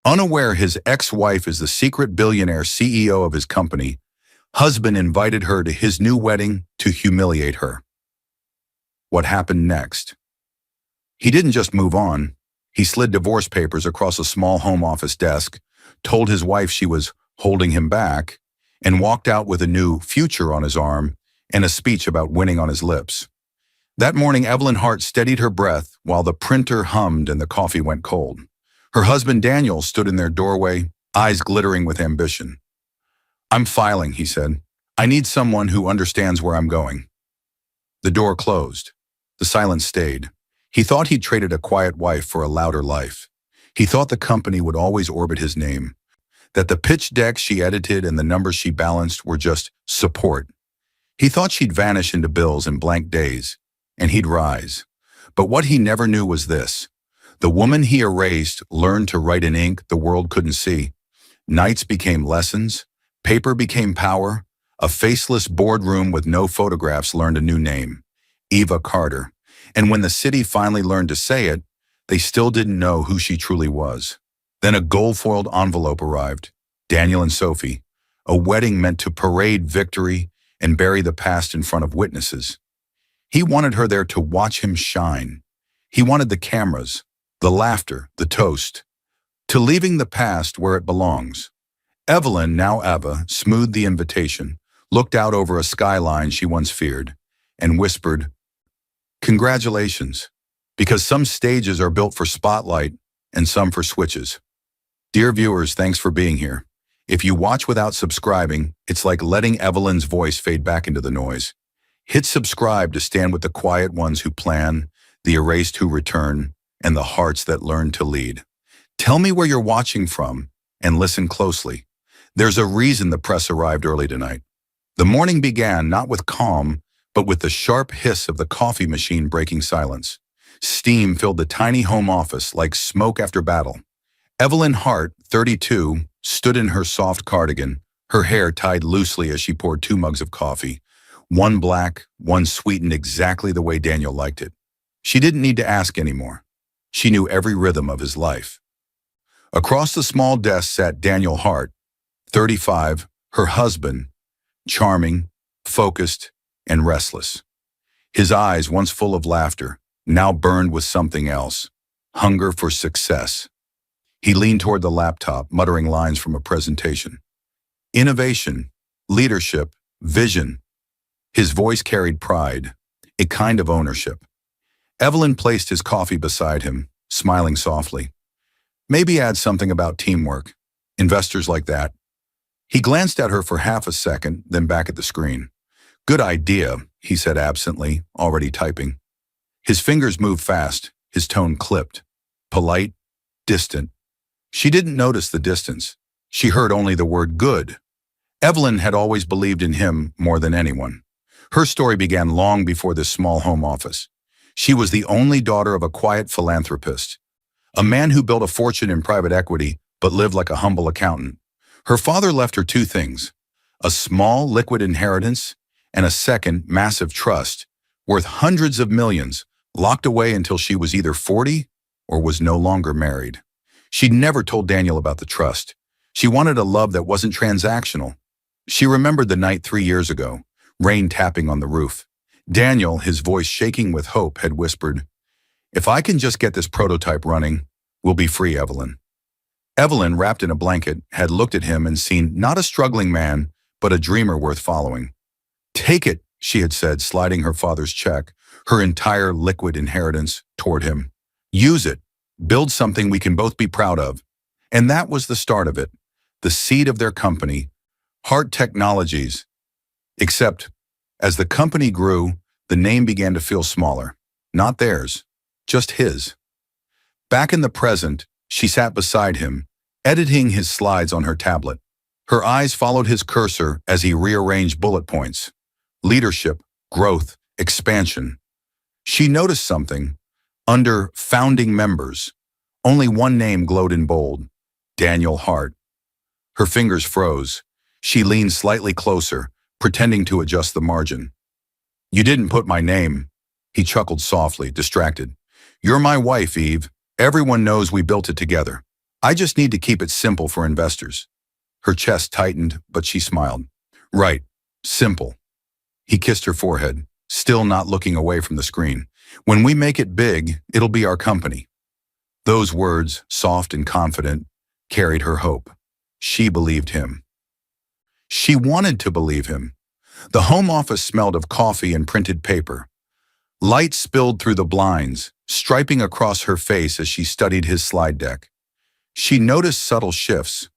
Unaware his ex-wife is the secret billionaire CEO of his company, husband invited her to his new wedding to humiliate her. What happened next? He didn't just move on. He slid divorce papers across a small home office desk, told his wife she was holding him back, and walked out with a new future on his arm and a speech about winning on his lips. That morning, Evelyn Hart steadied her breath while the printer hummed and the coffee went cold. Her husband Daniel stood in their doorway, eyes glittering with ambition. "I'm filing," he said. "I need someone who understands where I'm going." The door closed. The silence stayed. He thought he'd traded a quiet wife for a louder life. He thought the company would always orbit his name, that the pitch deck she edited and the numbers she balanced were just support. He thought she'd vanish into bills and blank days, and he'd rise. But what he never knew was this. The woman he erased learned to write in ink the world couldn't see. Nights became lessons, paper became power, a faceless boardroom with no photographs learned a new name, Eva Carter. And when the city finally learned to say it, they still didn't know who she truly was. Then a gold-foiled envelope arrived, Daniel and Sophie, a wedding meant to parade victory and bury the past in front of witnesses. He wanted her there to watch him shine. He wanted the cameras, the laughter, the toast, to leaving the past where it belongs. Evelyn, now Eva, smoothed the invitation, looked out over a skyline she once feared, and whispered, "Congratulations, because some stages are built for spotlight and some for switches." Dear viewers, thanks for being here. If you watch without subscribing, it's like letting Evelyn's voice fade back into the noise. Hit subscribe to stand with the quiet ones who plan, the erased who return, and the hearts that learn to lead. Tell me where you're watching from, and listen closely. There's a reason the press arrived early tonight. The morning began not with calm, but with the sharp hiss of the coffee machine breaking silence. Steam filled the tiny home office like smoke after battle. Evelyn Hart, 32, stood in her soft cardigan, her hair tied loosely as she poured 2 mugs of coffee, one black, one sweetened exactly the way Daniel liked it. She didn't need to ask anymore. She knew every rhythm of his life. Across the small desk sat Daniel Hart, 35, her husband, charming, focused, and restless. His eyes, once full of laughter, now burned with something else, hunger for success. He leaned toward the laptop, muttering lines from a presentation. Innovation, leadership, vision. His voice carried pride, a kind of ownership. Evelyn placed his coffee beside him, smiling softly. Maybe add something about teamwork. Investors like that. He glanced at her for half a second, then back at the screen. Good idea, he said absently, already typing. His fingers moved fast, his tone clipped. Polite, distant. She didn't notice the distance. She heard only the word good. Evelyn had always believed in him more than anyone. Her story began long before this small home office. She was the only daughter of a quiet philanthropist, a man who built a fortune in private equity but lived like a humble accountant. Her father left her 2 things, a small liquid inheritance and a second massive trust worth hundreds of millions, locked away until she was either 40 or was no longer married. She'd never told Daniel about the trust. She wanted a love that wasn't transactional. She remembered the night 3 years ago, rain tapping on the roof. Daniel, his voice shaking with hope, had whispered, "If I can just get this prototype running, we'll be free, Evelyn." Evelyn, wrapped in a blanket, had looked at him and seen not a struggling man, but a dreamer worth following. "Take it," she had said, sliding her father's check, her entire liquid inheritance, toward him. "Use it. Build something we can both be proud of." And that was the start of it, the seed of their company, Hart Technologies. Except, as the company grew, the name began to feel smaller. Not theirs, just his. Back in the present, she sat beside him, editing his slides on her tablet. Her eyes followed his cursor as he rearranged bullet points. Leadership, growth, expansion. She noticed something. Under founding members, only one name glowed in bold, Daniel Hart. Her fingers froze. She leaned slightly closer, pretending to adjust the margin. "You didn't put my name." He chuckled softly, distracted. "You're my wife, Eve. Everyone knows we built it together." I just need to keep it simple for investors. Her chest tightened, but she smiled. Right. Simple. He kissed her forehead, still not looking away from the screen. When we make it big, it'll be our company. Those words, soft and confident, carried her hope. She believed him. She wanted to believe him. The home office smelled of coffee and printed paper. Light spilled through the blinds, striping across her face as she studied his slide deck. She noticed subtle shifts.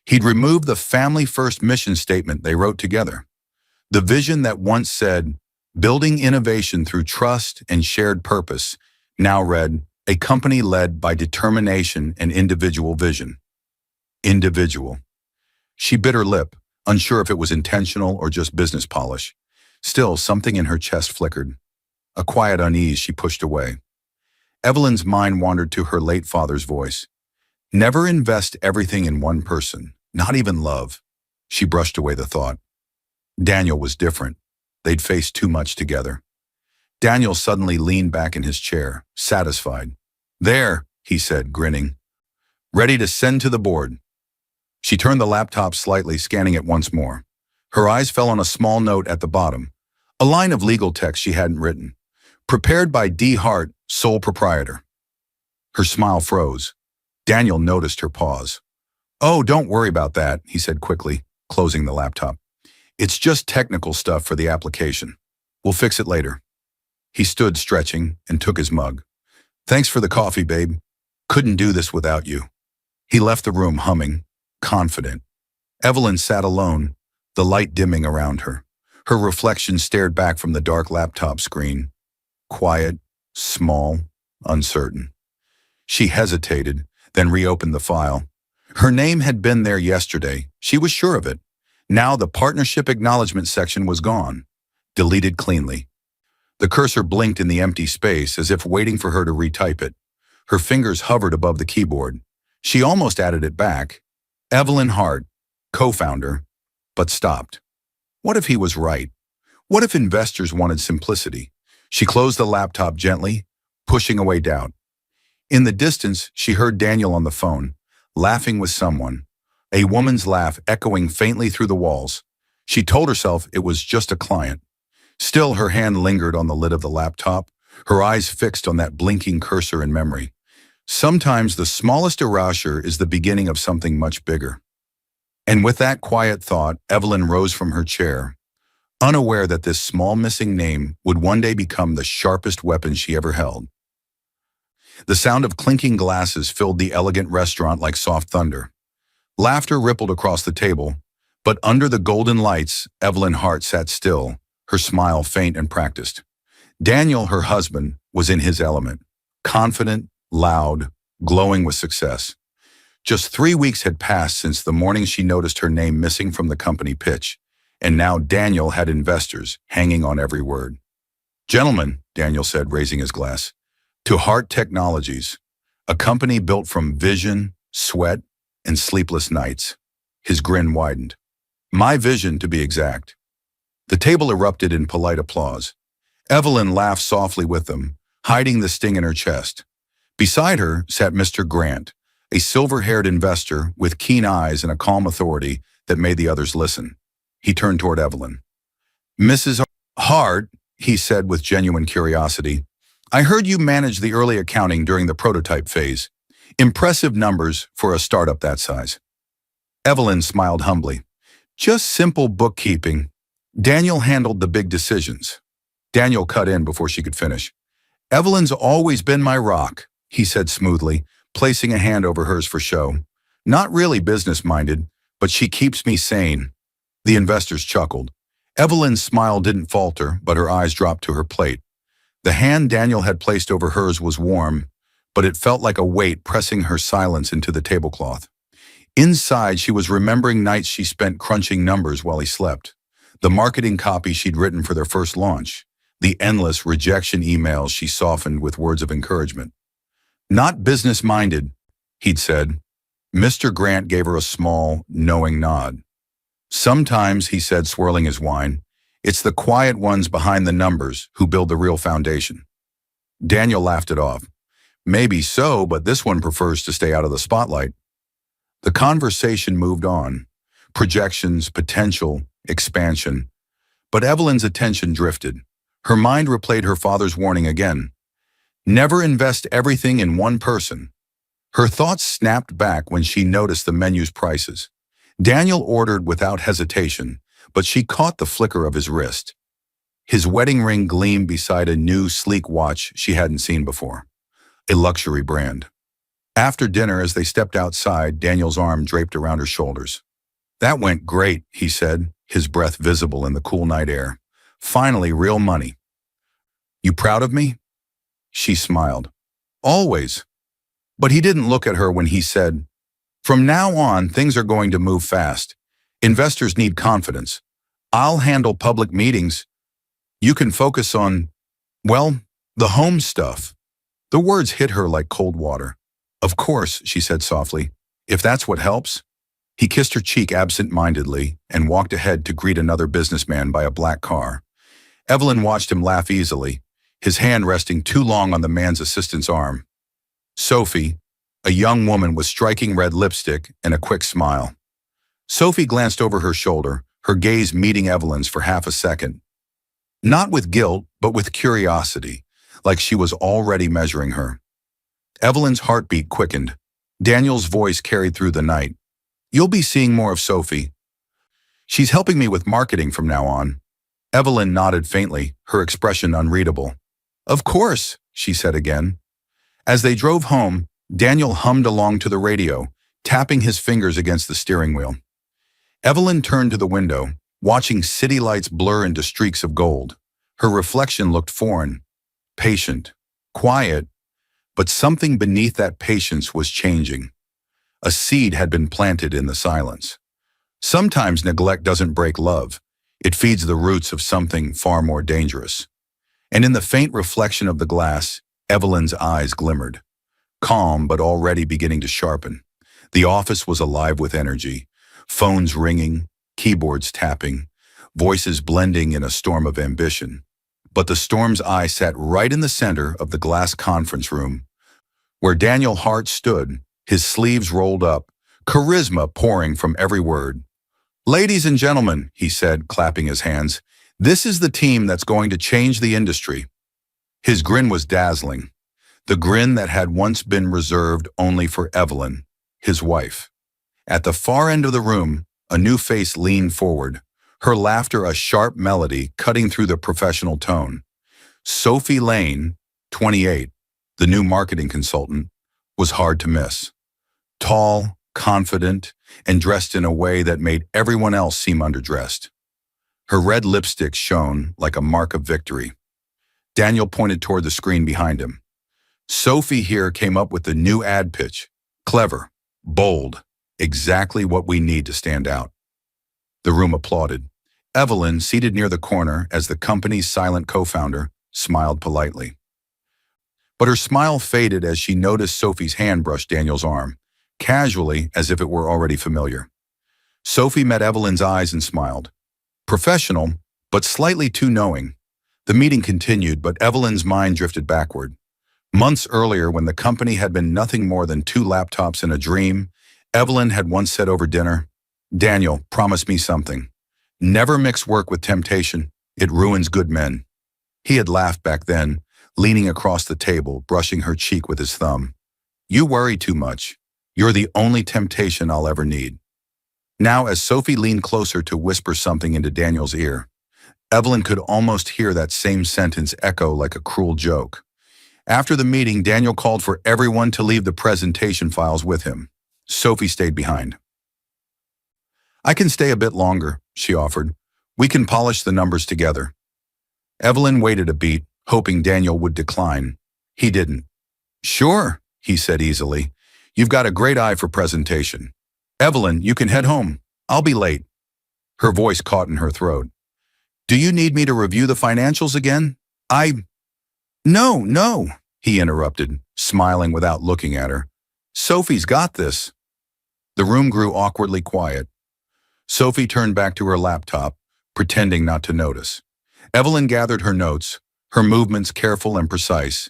He'd removed the family first mission statement they wrote together. The vision that once said, building innovation through trust and shared purpose, now read, a company led by determination and individual vision. Individual. She bit her lip, unsure if it was intentional or just business polish. Still, something in her chest flickered. A quiet unease she pushed away. Evelyn's mind wandered to her late father's voice. Never invest everything in one person, not even love. She brushed away the thought. Daniel was different. They'd faced too much together. Daniel suddenly leaned back in his chair, satisfied. There, he said, grinning. Ready to send to the board. She turned the laptop slightly, scanning it once more. Her eyes fell on a small note at the bottom, a line of legal text she hadn't written. Prepared by D. Hart, sole proprietor. Her smile froze. Daniel noticed her pause. Oh, don't worry about that, he said quickly, closing the laptop. It's just technical stuff for the application. We'll fix it later. He stood stretching and took his mug. Thanks for the coffee, babe. Couldn't do this without you. He left the room humming, confident. Evelyn sat alone, the light dimming around her. Her reflection stared back from the dark laptop screen. Quiet, small, uncertain. She hesitated, then reopened the file. Her name had been there yesterday. She was sure of it. Now the partnership acknowledgement section was gone, deleted cleanly. The cursor blinked in the empty space as if waiting for her to retype it. Her fingers hovered above the keyboard. She almost added it back. Evelyn Hart, co-founder, but stopped. What if he was right? What if investors wanted simplicity? She closed the laptop gently, pushing away doubt. In the distance, she heard Daniel on the phone, laughing with someone, a woman's laugh echoing faintly through the walls. She told herself it was just a client. Still, her hand lingered on the lid of the laptop, her eyes fixed on that blinking cursor in memory. Sometimes the smallest erasure is the beginning of something much bigger. And with that quiet thought, Evelyn rose from her chair, unaware that this small missing name would one day become the sharpest weapon she ever held. The sound of clinking glasses filled the elegant restaurant like soft thunder. Laughter rippled across the table, but under the golden lights, Evelyn Hart sat still, her smile faint and practiced. Daniel, her husband, was in his element, confident, loud, glowing with success. Just 3 weeks had passed since the morning she noticed her name missing from the company pitch, and now Daniel had investors hanging on every word. Gentlemen, Daniel said, raising his glass, to Hart Technologies, a company built from vision, sweat, and sleepless nights. His grin widened. My vision, to be exact. The table erupted in polite applause. Evelyn laughed softly with them, hiding the sting in her chest. Beside her sat Mr. Grant, a silver-haired investor with keen eyes and a calm authority that made the others listen. He turned toward Evelyn. Mrs. Hart, he said with genuine curiosity, I heard you managed the early accounting during the prototype phase. Impressive numbers for a startup that size. Evelyn smiled humbly. Just simple bookkeeping. Daniel handled the big decisions. Daniel cut in before she could finish. Evelyn's always been my rock, he said smoothly, placing a hand over hers for show. Not really business-minded, but she keeps me sane. The investors chuckled. Evelyn's smile didn't falter, but her eyes dropped to her plate. The hand Daniel had placed over hers was warm, but it felt like a weight pressing her silence into the tablecloth. Inside, she was remembering nights she spent crunching numbers while he slept, the marketing copy she'd written for their first launch, the endless rejection emails she softened with words of encouragement. Not business-minded, he'd said. Mr. Grant gave her a small, knowing nod. Sometimes, he said, swirling his wine, it's the quiet ones behind the numbers who build the real foundation. Daniel laughed it off. Maybe so, but this one prefers to stay out of the spotlight. The conversation moved on. Projections, potential, expansion. But Evelyn's attention drifted. Her mind replayed her father's warning again. Never invest everything in one person. Her thoughts snapped back when she noticed the menu's prices. Daniel ordered without hesitation, but she caught the flicker of his wrist. His wedding ring gleamed beside a new, sleek watch she hadn't seen before. A luxury brand. After dinner, as they stepped outside, Daniel's arm draped around her shoulders. "That went great," he said, his breath visible in the cool night air. "Finally, real money." "You proud of me?" She smiled. "Always." But he didn't look at her when he said, "From now on, things are going to move fast. Investors need confidence. I'll handle public meetings. You can focus on, well, the home stuff." The words hit her like cold water. "Of course," she said softly, "if that's what helps." He kissed her cheek absent-mindedly and walked ahead to greet another businessman by a black car. Evelyn watched him laugh easily, his hand resting too long on the man's assistant's arm. Sophie, a young woman with striking red lipstick and a quick smile. Sophie glanced over her shoulder, her gaze meeting Evelyn's for half a second. Not with guilt, but with curiosity, like she was already measuring her. Evelyn's heartbeat quickened. Daniel's voice carried through the night. "You'll be seeing more of Sophie. She's helping me with marketing from now on." Evelyn nodded faintly, her expression unreadable. "Of course," she said again. As they drove home, Daniel hummed along to the radio, tapping his fingers against the steering wheel. Evelyn turned to the window, watching city lights blur into streaks of gold. Her reflection looked foreign, patient, quiet, but something beneath that patience was changing. A seed had been planted in the silence. Sometimes neglect doesn't break love. It feeds the roots of something far more dangerous. And in the faint reflection of the glass, Evelyn's eyes glimmered. Calm, but already beginning to sharpen. The office was alive with energy. Phones ringing, keyboards tapping, voices blending in a storm of ambition. But the storm's eye sat right in the center of the glass conference room, where Daniel Hart stood, his sleeves rolled up, charisma pouring from every word. "Ladies and gentlemen," he said, clapping his hands, "this is the team that's going to change the industry." His grin was dazzling, the grin that had once been reserved only for Evelyn, his wife. At the far end of the room, a new face leaned forward, her laughter a sharp melody cutting through the professional tone. Sophie Lane, 28, the new marketing consultant, was hard to miss. Tall, confident, and dressed in a way that made everyone else seem underdressed. Her red lipstick shone like a mark of victory. Daniel pointed toward the screen behind him. "Sophie here came up with the new ad pitch. Clever, bold, exactly what we need to stand out." The room applauded. Evelyn, seated near the corner as the company's silent co-founder, smiled politely. But her smile faded as she noticed Sophie's hand brush Daniel's arm, casually as if it were already familiar. Sophie met Evelyn's eyes and smiled. Professional, but slightly too knowing. The meeting continued, but Evelyn's mind drifted backward. Months earlier, when the company had been nothing more than 2 laptops and a dream, Evelyn had once said over dinner, "Daniel, promise me something. Never mix work with temptation. It ruins good men." He had laughed back then, leaning across the table, brushing her cheek with his thumb. "You worry too much. You're the only temptation I'll ever need." Now, as Sophie leaned closer to whisper something into Daniel's ear, Evelyn could almost hear that same sentence echo like a cruel joke. After the meeting, Daniel called for everyone to leave the presentation files with him. Sophie stayed behind. "I can stay a bit longer," she offered. "We can polish the numbers together." Evelyn waited a beat, hoping Daniel would decline. He didn't. "Sure," he said easily. "You've got a great eye for presentation. Evelyn, you can head home. I'll be late." Her voice caught in her throat. "Do you need me to review the financials again?" No, he interrupted, smiling without looking at her. "Sophie's got this." The room grew awkwardly quiet. Sophie turned back to her laptop, pretending not to notice. Evelyn gathered her notes, her movements careful and precise,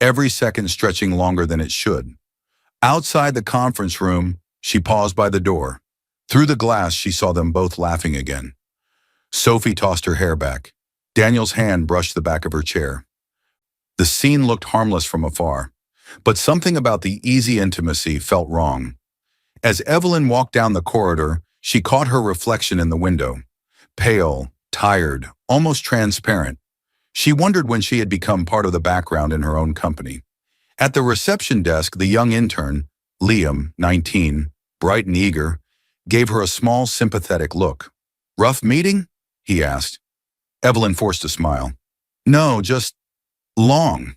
every second stretching longer than it should. Outside the conference room, She paused by the door. Through the glass, she saw them both laughing again. Sophie tossed her hair back. Daniel's hand brushed the back of her chair. The scene looked harmless from afar, but something about the easy intimacy felt wrong. As Evelyn walked down the corridor, she caught her reflection in the window. Pale, tired, almost transparent. She wondered when she had become part of the background in her own company. At the reception desk, the young intern, Liam, 19, bright and eager, gave her a small, sympathetic look. "Rough meeting?" he asked. Evelyn forced a smile. "No, just long."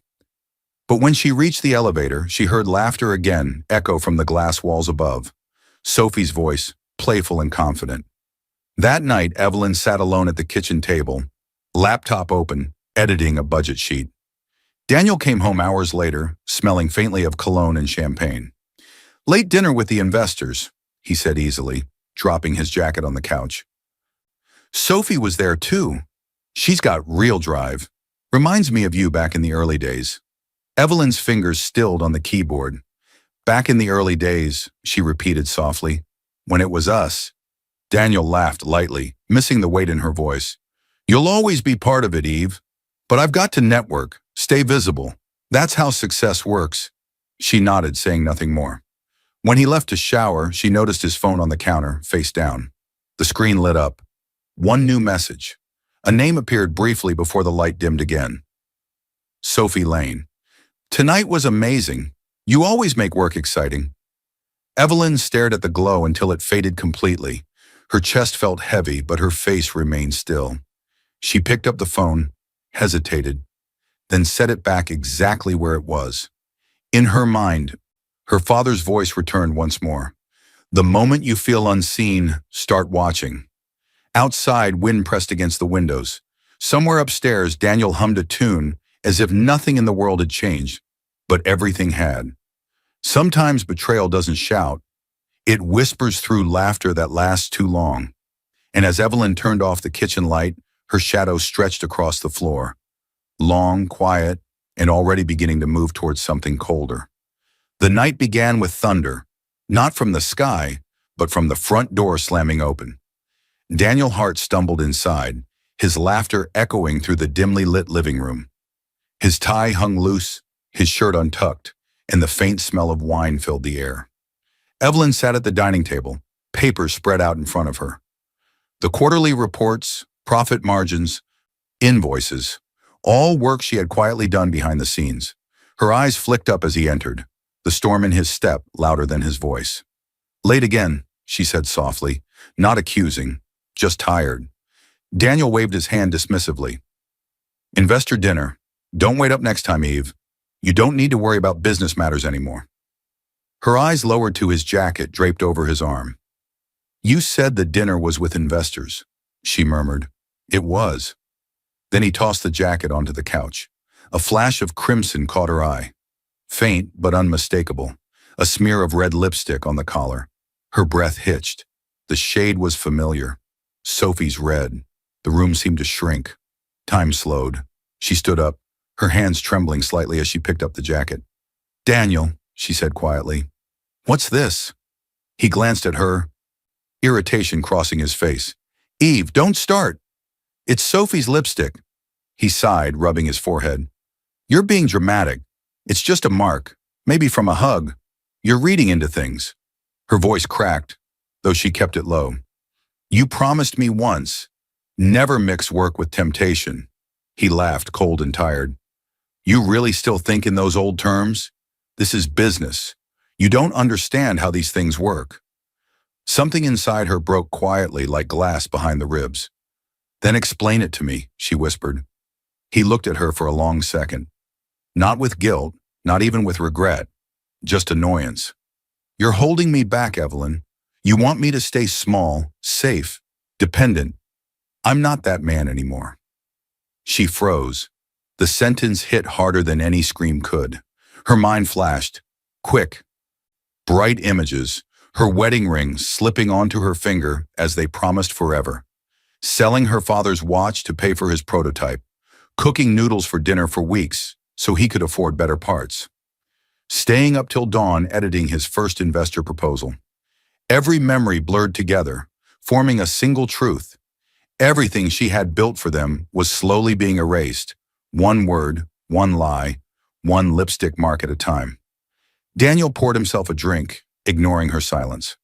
But when she reached the elevator, she heard laughter again echo from the glass walls above. Sophie's voice, playful and confident. That night, Evelyn sat alone at the kitchen table, laptop open, editing a budget sheet. Daniel came home hours later, smelling faintly of cologne and champagne. "Late dinner with the investors," he said easily, dropping his jacket on the couch. Sophie was there too. "She's got real drive. Reminds me of you back in the early days." Evelyn's fingers stilled on the keyboard. "Back in the early days," she repeated softly. "When it was us." Daniel laughed lightly, missing the weight in her voice. "You'll always be part of it, Eve. But I've got to network, stay visible. That's how success works." She nodded, saying nothing more. When he left to shower, she noticed his phone on the counter, face down. The screen lit up. One new message. A name appeared briefly before the light dimmed again. Sophie Lane. "Tonight was amazing. You always make work exciting." Evelyn stared at the glow until it faded completely. Her chest felt heavy, but her face remained still. She picked up the phone, hesitated, then set it back exactly where it was. In her mind, her father's voice returned once more. "The moment you feel unseen, start watching." Outside, wind pressed against the windows. Somewhere upstairs, Daniel hummed a tune as if nothing in the world had changed, but everything had. Sometimes betrayal doesn't shout. It whispers through laughter that lasts too long. And as Evelyn turned off the kitchen light, her shadow stretched across the floor. Long, quiet, and already beginning to move towards something colder. The night began with thunder, not from the sky, but from the front door slamming open. Daniel Hart stumbled inside, his laughter echoing through the dimly lit living room. His tie hung loose, his shirt untucked, and the faint smell of wine filled the air. Evelyn sat at the dining table, papers spread out in front of her. The quarterly reports, profit margins, invoices, all work she had quietly done behind the scenes. Her eyes flicked up as he entered, the storm in his step louder than his voice. "Late again," she said softly, not accusing, just tired. Daniel waved his hand dismissively. "Investor dinner. Don't wait up next time, Eve. You don't need to worry about business matters anymore." Her eyes lowered to his jacket draped over his arm. "You said the dinner was with investors," she murmured. "It was." Then he tossed the jacket onto the couch. A flash of crimson caught her eye. Faint but unmistakable, a smear of red lipstick on the collar. Her breath hitched. The shade was familiar. Sophie's red. The room seemed to shrink. Time slowed. She stood up, her hands trembling slightly as she picked up the jacket. "Daniel," she said quietly. "What's this?" He glanced at her, irritation crossing his face. "Eve, don't start. It's Sophie's lipstick." He sighed, rubbing his forehead. "You're being dramatic. It's just a mark, maybe from a hug. You're reading into things." Her voice cracked, though she kept it low. "You promised me once, never mix work with temptation." He laughed, cold and tired. "You really still think in those old terms? This is business. You don't understand how these things work." Something inside her broke quietly like glass behind the ribs. "Then explain it to me," she whispered. He looked at her for a long second. Not with guilt, not even with regret, just annoyance. "You're holding me back, Evelyn. You want me to stay small, safe, dependent. I'm not that man anymore." She froze. The sentence hit harder than any scream could. Her mind flashed. Quick. Bright images, her wedding ring slipping onto her finger as they promised forever. Selling her father's watch to pay for his prototype. Cooking noodles for dinner for weeks so he could afford better parts. Staying up till dawn editing his first investor proposal. Every memory blurred together, forming a single truth. Everything she had built for them was slowly being erased, one word, one lie, one lipstick mark at a time. Daniel poured himself a drink, ignoring her silence.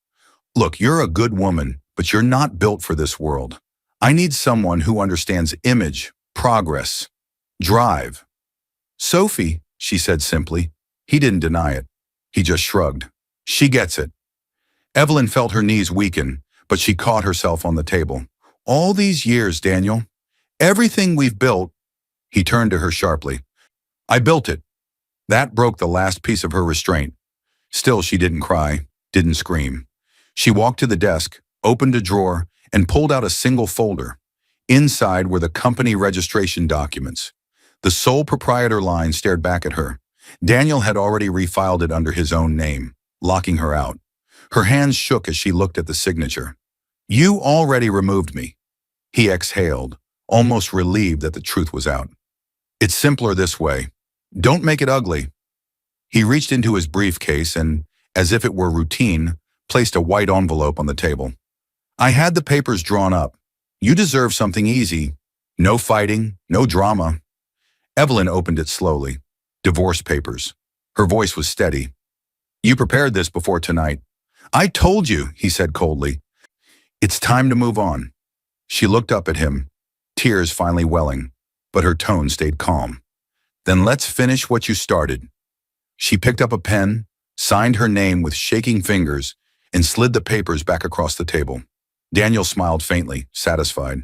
Look, you're a good woman, but you're not built for this world. I need someone who understands image, progress, drive. Sophie, she said simply. He didn't deny it. He just shrugged. She gets it. Evelyn felt her knees weaken, but she caught herself on the table. All these years, Daniel. Everything we've built. He turned to her sharply. I built it. That broke the last piece of her restraint. Still, she didn't cry, didn't scream. She walked to the desk, opened a drawer, and pulled out a single folder. Inside were the company registration documents. The sole proprietor line stared back at her. Daniel had already refiled it under his own name, locking her out. Her hands shook as she looked at the signature. You already removed me. He exhaled, almost relieved that the truth was out. It's simpler this way. Don't make it ugly. He reached into his briefcase and, as if it were routine, placed a white envelope on the table. I had the papers drawn up. You deserve something easy. No fighting, no drama. Evelyn opened it slowly. Divorce papers. Her voice was steady. You prepared this before tonight. I told you, he said coldly. It's time to move on. She looked up at him, tears finally welling, but her tone stayed calm. Then let's finish what you started. She picked up a pen, signed her name with shaking fingers, and slid the papers back across the table. Daniel smiled faintly, satisfied.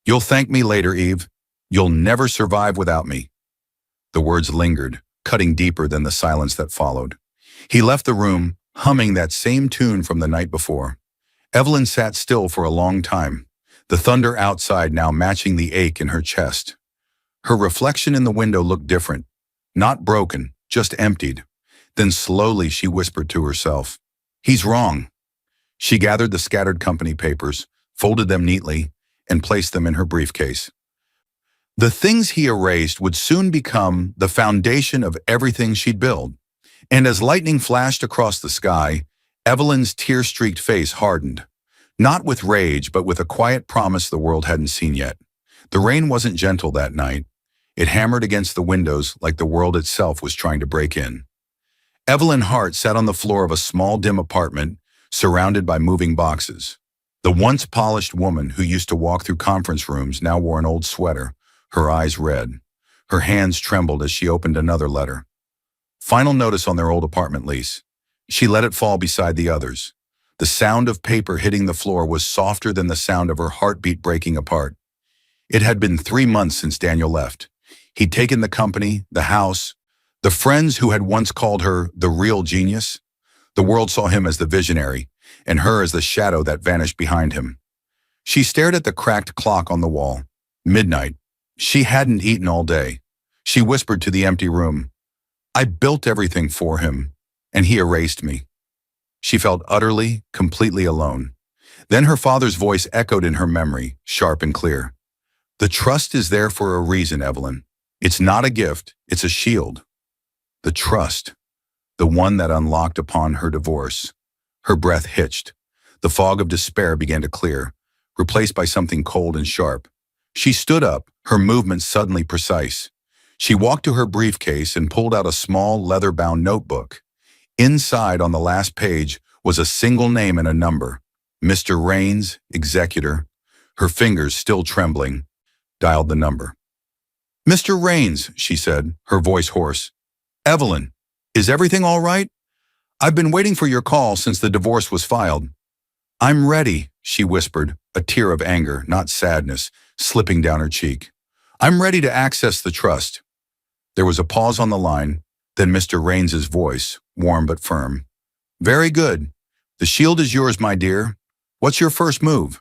You'll thank me later, Eve. You'll never survive without me. The words lingered, cutting deeper than the silence that followed. He left the room, humming that same tune from the night before. Evelyn sat still for a long time, the thunder outside now matching the ache in her chest. Her reflection in the window looked different, not broken, just emptied. Then slowly she whispered to herself, he's wrong. She gathered the scattered company papers, folded them neatly, and placed them in her briefcase. The things he erased would soon become the foundation of everything she'd built. And as lightning flashed across the sky, Evelyn's tear-streaked face hardened. Not with rage, but with a quiet promise the world hadn't seen yet. The rain wasn't gentle that night. It hammered against the windows like the world itself was trying to break in. Evelyn Hart sat on the floor of a small, dim apartment, surrounded by moving boxes. The once polished woman who used to walk through conference rooms now wore an old sweater, her eyes red. Her hands trembled as she opened another letter. Final notice on their old apartment lease. She let it fall beside the others. The sound of paper hitting the floor was softer than the sound of her heartbeat breaking apart. It had been 3 months since Daniel left. He'd taken the company, the house, the friends who had once called her the real genius. The world saw him as the visionary, and her as the shadow that vanished behind him. She stared at the cracked clock on the wall. Midnight. She hadn't eaten all day. She whispered to the empty room, I built everything for him, and he erased me. She felt utterly, completely alone. Then her father's voice echoed in her memory, sharp and clear. The trust is there for a reason, Evelyn. It's not a gift, it's a shield. The trust, the one that unlocked upon her divorce. Her breath hitched. The fog of despair began to clear, replaced by something cold and sharp. She stood up, her movements suddenly precise. She walked to her briefcase and pulled out a small, leather-bound notebook. Inside, on the last page, was a single name and a number. Mr. Raines, executor. Her fingers, still trembling, dialed the number. Mr. Raines, she said, her voice hoarse. Evelyn, is everything all right? I've been waiting for your call since the divorce was filed. I'm ready, she whispered, a tear of anger, not sadness, slipping down her cheek. I'm ready to access the trust. There was a pause on the line, then Mr. Raines's voice, warm but firm. Very good. The shield is yours, my dear. What's your first move?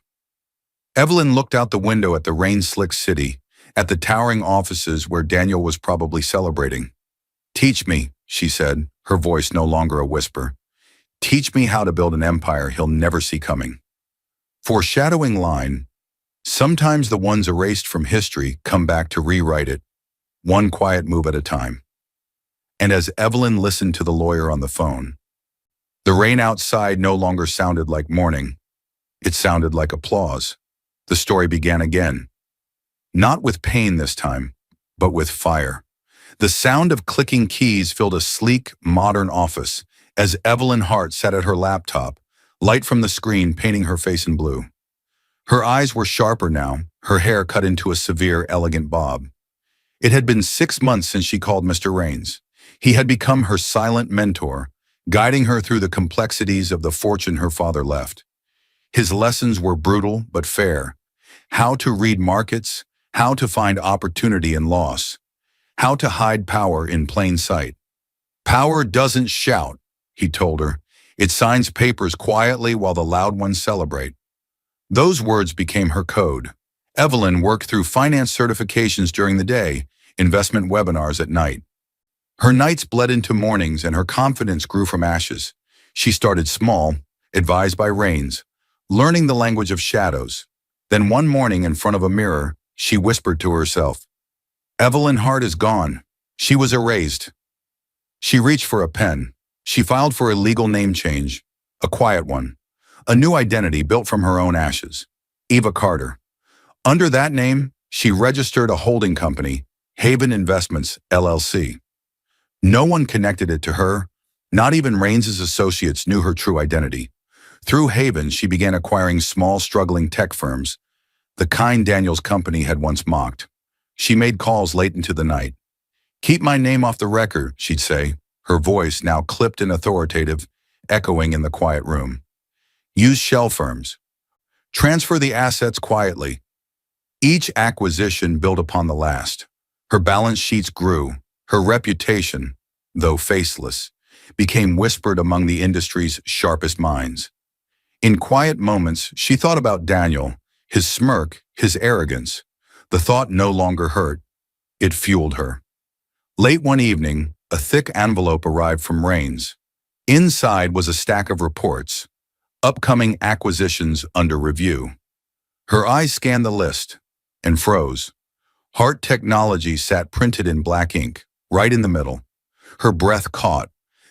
Evelyn looked out the window at the rain-slicked city, at the towering offices where Daniel was probably celebrating. Teach me, she said, her voice no longer a whisper. Teach me how to build an empire he'll never see coming. Foreshadowing line, sometimes the ones erased from history come back to rewrite it, one quiet move at a time. And as Evelyn listened to the lawyer on the phone, The rain outside no longer sounded like mourning. It sounded like applause. The story began again. Not with pain this time, but with fire. The sound of clicking keys filled a sleek, modern office as Evelyn Hart sat at her laptop, light from the screen painting her face in blue. Her eyes were sharper now, her hair cut into a severe, elegant bob. It had been 6 months since she called Mr. Raines. He had become her silent mentor, guiding her through the complexities of the fortune her father left. His lessons were brutal but fair. How to read markets, how to find opportunity in loss, how to hide power in plain sight. Power doesn't shout, he told her. It signs papers quietly while the loud ones celebrate. Those words became her code. Evelyn worked through finance certifications during the day, investment webinars at night. Her nights bled into mornings and her confidence grew from ashes. She started small, advised by Raines, learning the language of shadows. Then one morning in front of a mirror, she whispered to herself, "Evelyn Hart is gone. She was erased." She reached for a pen. She filed for a legal name change, a quiet one, a new identity built from her own ashes. Eva Carter. Under that name, she registered a holding company, Haven Investments, LLC. No one connected it to her. Not even Raines's associates knew her true identity. Through Haven, she began acquiring small, struggling tech firms, the kind Daniel's company had once mocked. She made calls late into the night. "Keep my name off the record," she'd say, her voice now clipped and authoritative, echoing in the quiet room. "Use shell firms. Transfer the assets quietly." Each acquisition built upon the last. Her balance sheets grew. Her reputation, though faceless, became whispered among the industry's sharpest minds. In quiet moments, she thought about Daniel, his smirk, his arrogance. The thought no longer hurt. It fueled her. Late one evening, a thick envelope arrived from Raines. Inside was a stack of reports, upcoming acquisitions under review. Her eyes scanned the list and froze. Hart Technology sat printed in black ink, right in the middle. Her breath caught.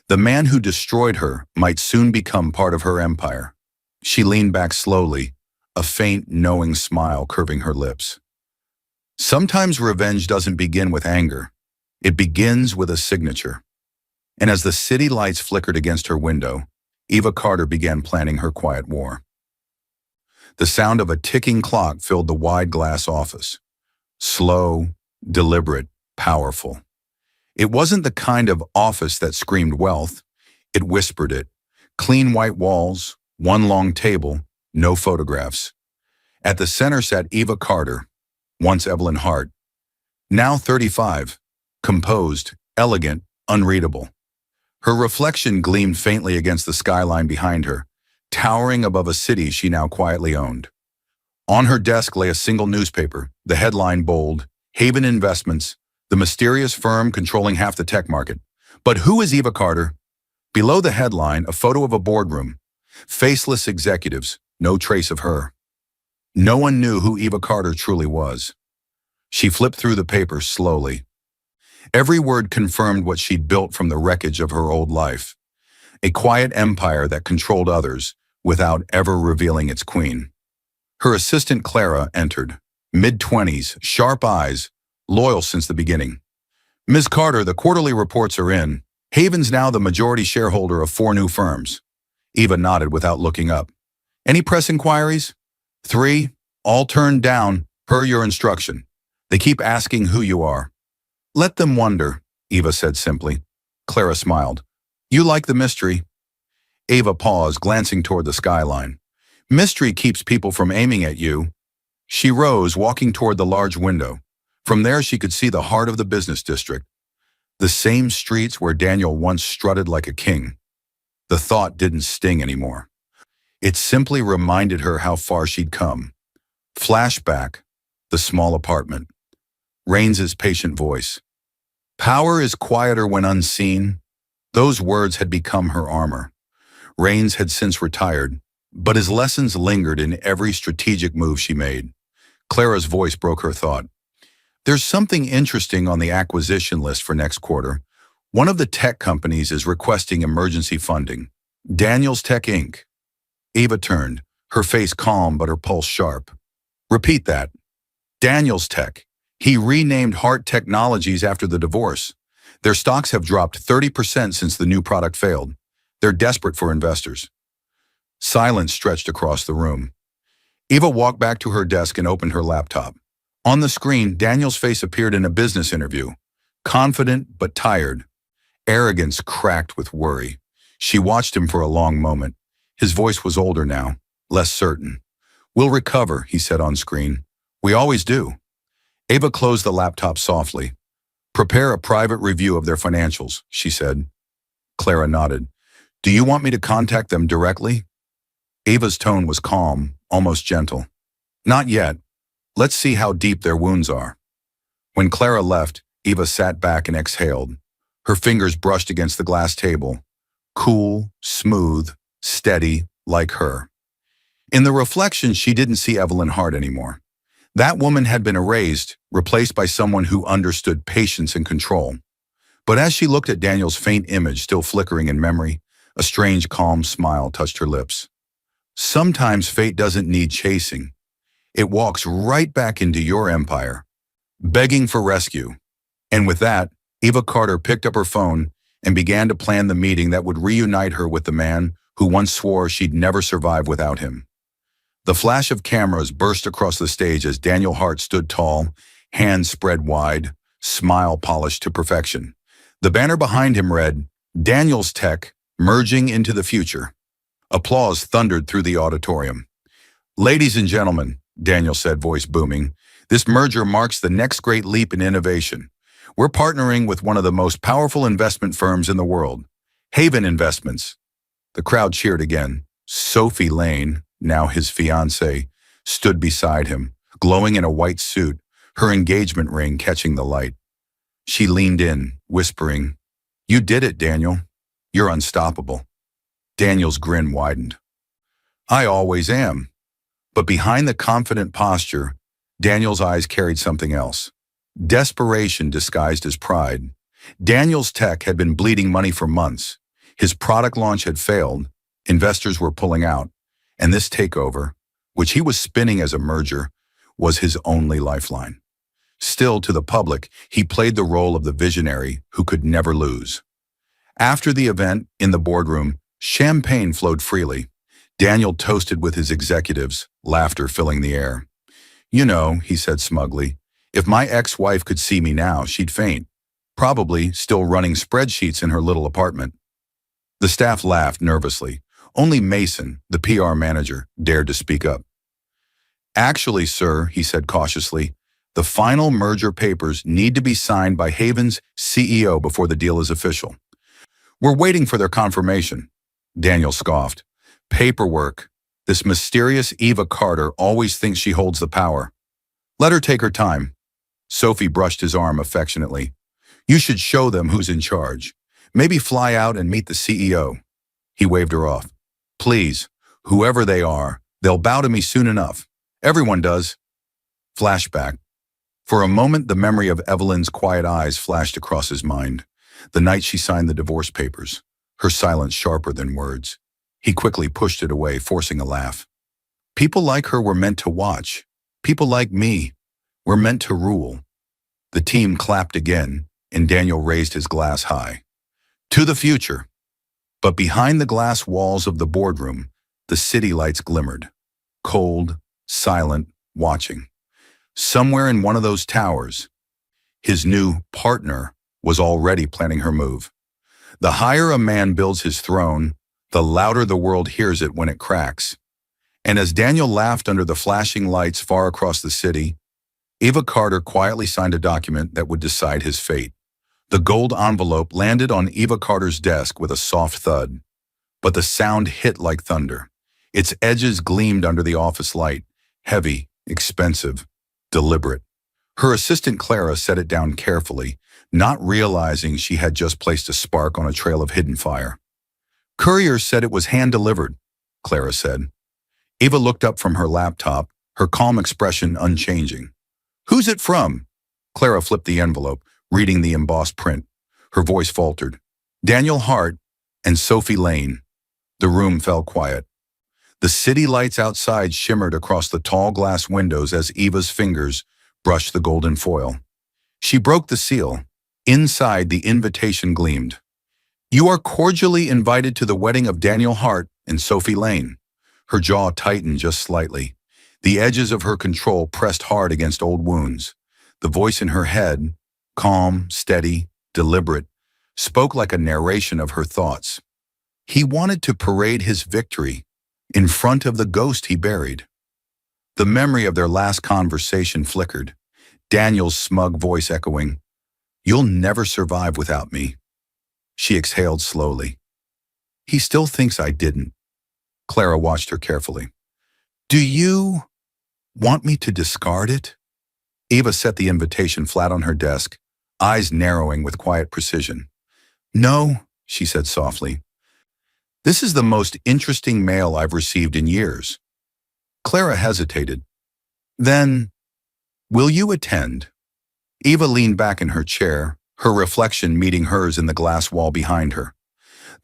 The man who destroyed her might soon become part of her empire. She leaned back slowly, a faint, knowing smile curving her lips. Sometimes revenge doesn't begin with anger. It begins with a signature. And as the city lights flickered against her window, Eva Carter began planning her quiet war. The sound of a ticking clock filled the wide glass office. Slow, deliberate, powerful. It wasn't the kind of office that screamed wealth. It whispered it. Clean white walls, one long table, no photographs. At the center sat Eva Carter, once Evelyn Hart, now 35, composed, elegant, unreadable. Her reflection gleamed faintly against the skyline behind her, towering above a city she now quietly owned. On her desk lay a single newspaper, the headline bold, "Haven Investments, the mysterious firm controlling half the tech market." But who is Eva Carter? Below the headline, a photo of a boardroom. Faceless executives, no trace of her. No one knew who Eva Carter truly was. She flipped through the paper slowly. Every word confirmed what she'd built from the wreckage of her old life. A quiet empire that controlled others without ever revealing its queen. Her assistant Clara entered, mid-20s, sharp eyes, loyal since the beginning. "Ms. Carter, the quarterly reports are in. Haven's now the majority shareholder of 4 new firms." Eva nodded without looking up. "Any press inquiries?" "3, all turned down, per your instruction. They keep asking who you are." "Let them wonder," Eva said simply. Clara smiled. "You like the mystery." Eva paused, glancing toward the skyline. "Mystery keeps people from aiming at you." She rose, walking toward the large window. From there she could see the heart of the business district, the same streets where Daniel once strutted like a king. The thought didn't sting anymore. It simply reminded her how far she'd come. Flashback, the small apartment. Raines's patient voice. "Power is quieter when unseen." Those words had become her armor. Raines had since retired, but his lessons lingered in every strategic move she made. Clara's voice broke her thought. "There's something interesting on the acquisition list for next quarter. One of the tech companies is requesting emergency funding. Daniels Tech Inc. Eva turned, her face calm but her pulse sharp. Repeat that. Daniels Tech. He renamed Hart Technologies after the divorce. Their stocks have dropped 30% since the new product failed. They're desperate for investors. Silence stretched across the room. Eva walked back to her desk and opened her laptop. On the screen, Daniel's face appeared in a business interview. Confident but tired. Arrogance cracked with worry. She watched him for a long moment. His voice was older now, less certain. We'll recover, he said on screen. We always do. Eva closed the laptop softly. Prepare a private review of their financials, she said. Clara nodded. Do you want me to contact them directly? Eva's tone was calm, almost gentle. Not yet. Let's see how deep their wounds are. When Clara left, Eva sat back and exhaled. Her fingers brushed against the glass table. Cool, smooth, steady, like her. In the reflection, she didn't see Evelyn Hart anymore. That woman had been erased, replaced by someone who understood patience and control. But as she looked at Daniel's faint image still flickering in memory, a strange, calm smile touched her lips. Sometimes fate doesn't need chasing. It walks right back into your empire, begging for rescue. And with that, Eva Carter picked up her phone and began to plan the meeting that would reunite her with the man who once swore she'd never survive without him. The flash of cameras burst across the stage as Daniel Hart stood tall, hands spread wide, smile polished to perfection. The banner behind him read, Daniels Tech, merging into the future. Applause thundered through the auditorium. Ladies and gentlemen, Daniel said, voice booming, this merger marks the next great leap in innovation. We're partnering with one of the most powerful investment firms in the world, Haven Investments. The crowd cheered again. Sophie Lane, now his fiancée, stood beside him, glowing in a white suit, her engagement ring catching the light. She leaned in, whispering, You did it, Daniel. You're unstoppable. Daniel's grin widened. I always am. But behind the confident posture, Daniel's eyes carried something else. Desperation disguised as pride. Daniel's Tech had been bleeding money for months. His product launch had failed, investors were pulling out, and this takeover, which he was spinning as a merger, was his only lifeline. Still, to the public, he played the role of the visionary who could never lose. After the event, in the boardroom, champagne flowed freely. Daniel toasted with his executives, laughter filling the air. You know, he said smugly, if my ex-wife could see me now, she'd faint. Probably still running spreadsheets in her little apartment. The staff laughed nervously. Only Mason, the PR manager, dared to speak up. Actually, sir, he said cautiously, the final merger papers need to be signed by Haven's CEO before the deal is official. We're waiting for their confirmation. Daniel scoffed. Paperwork. This mysterious Eva Carter always thinks she holds the power. Let her take her time. Sophie brushed his arm affectionately. You should show them who's in charge. Maybe fly out and meet the CEO. He waved her off. Please, whoever they are, they'll bow to me soon enough. Everyone does. Flashback. For a moment, the memory of Evelyn's quiet eyes flashed across his mind. The night she signed the divorce papers, her silence sharper than words. He quickly pushed it away, forcing a laugh. People like her were meant to watch. People like me were meant to rule. The team clapped again, and Daniel raised his glass high. To the future. But behind the glass walls of the boardroom, the city lights glimmered. Cold, silent, watching. Somewhere in one of those towers, his new partner was already planning her move. The higher a man builds his throne, the louder the world hears it when it cracks. And as Daniel laughed under the flashing lights far across the city, Eva Carter quietly signed a document that would decide his fate. The gold envelope landed on Eva Carter's desk with a soft thud, but the sound hit like thunder. Its edges gleamed under the office light, heavy, expensive, deliberate. Her assistant Clara set it down carefully, not realizing she had just placed a spark on a trail of hidden fire. Courier said it was hand-delivered, Clara said. Eva looked up from her laptop, her calm expression unchanging. Who's it from? Clara flipped the envelope, reading the embossed print. Her voice faltered. Daniel Hart and Sophie Lane. The room fell quiet. The city lights outside shimmered across the tall glass windows as Eva's fingers brushed the golden foil. She broke the seal. Inside, the invitation gleamed. "You are cordially invited to the wedding of Daniel Hart and Sophie Lane." Her jaw tightened just slightly. The edges of her control pressed hard against old wounds. The voice in her head, calm, steady, deliberate, spoke like a narration of her thoughts. He wanted to parade his victory in front of the ghost he buried. The memory of their last conversation flickered, Daniel's smug voice echoing, "You'll never survive without me." She exhaled slowly. "He still thinks I didn't." Clara watched her carefully. "Do you want me to discard it?" Eva set the invitation flat on her desk, eyes narrowing with quiet precision. "No," she said softly. "This is the most interesting mail I've received in years." Clara hesitated. "Then, will you attend?" Eva leaned back in her chair, her reflection meeting hers in the glass wall behind her.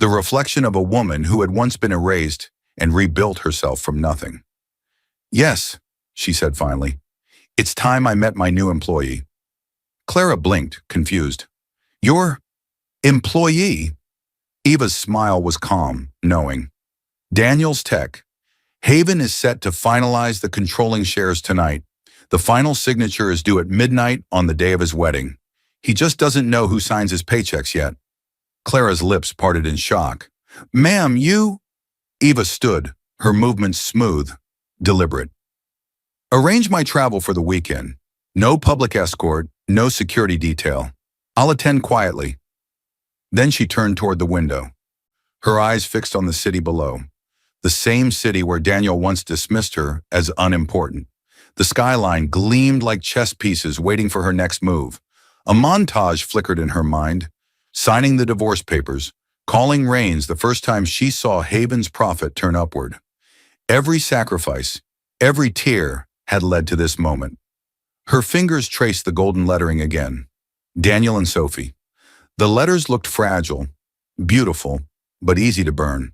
The reflection of a woman who had once been erased and rebuilt herself from nothing. "Yes," she said finally. "It's time I met my new employee." Clara blinked, confused. "Your employee?" Eva's smile was calm, knowing. "Daniel's Tech. Haven is set to finalize the controlling shares tonight. The final signature is due at midnight on the day of his wedding. He just doesn't know who signs his paychecks yet." Clara's lips parted in shock. "Ma'am, you—" Eva stood, her movements smooth, deliberate. "Arrange my travel for the weekend. No public escort, no security detail. I'll attend quietly." Then she turned toward the window, her eyes fixed on the city below, the same city where Daniel once dismissed her as unimportant. The skyline gleamed like chess pieces waiting for her next move. A montage flickered in her mind, signing the divorce papers, calling Rains the first time she saw Haven's profit turn upward. Every sacrifice, every tear had led to this moment. Her fingers traced the golden lettering again. Daniel and Sophie. The letters looked fragile, beautiful, but easy to burn.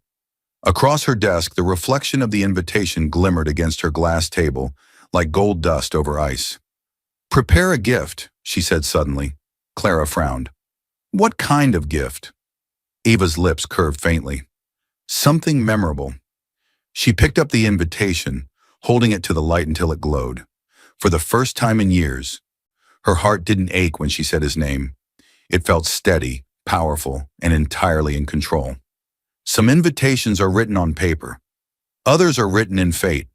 Across her desk, the reflection of the invitation glimmered against her glass table, like gold dust over ice. "Prepare a gift," she said suddenly. Clara frowned. "What kind of gift?" Eva's lips curved faintly. "Something memorable." She picked up the invitation, holding it to the light until it glowed. For the first time in years, her heart didn't ache when she said his name. It felt steady, powerful, and entirely in control. Some invitations are written on paper. Others are written in fate.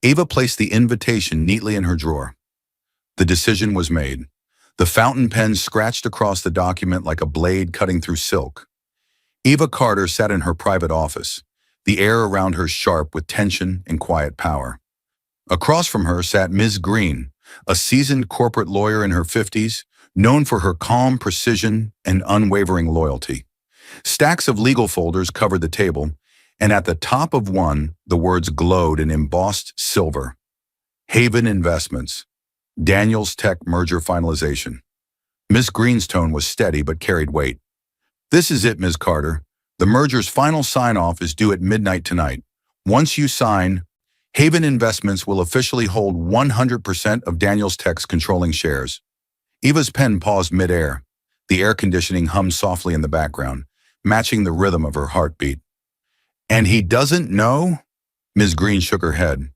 Eva placed the invitation neatly in her drawer. The decision was made. The fountain pen scratched across the document like a blade cutting through silk. Eva Carter sat in her private office, the air around her sharp with tension and quiet power. Across from her sat Ms. Green, a seasoned corporate lawyer in her 50s, known for her calm precision and unwavering loyalty. Stacks of legal folders covered the table, and at the top of one, the words glowed in embossed silver. Haven Investments. Daniel's Tech merger finalization. Ms. Green's tone was steady but carried weight. "This is it, Ms. Carter. The merger's final sign-off is due at midnight tonight. Once you sign, Haven Investments will officially hold 100% of Daniel's Tech's controlling shares." Eva's pen paused mid-air. The air conditioning hummed softly in the background, matching the rhythm of her heartbeat. "And he doesn't know?" Ms. Green shook her head.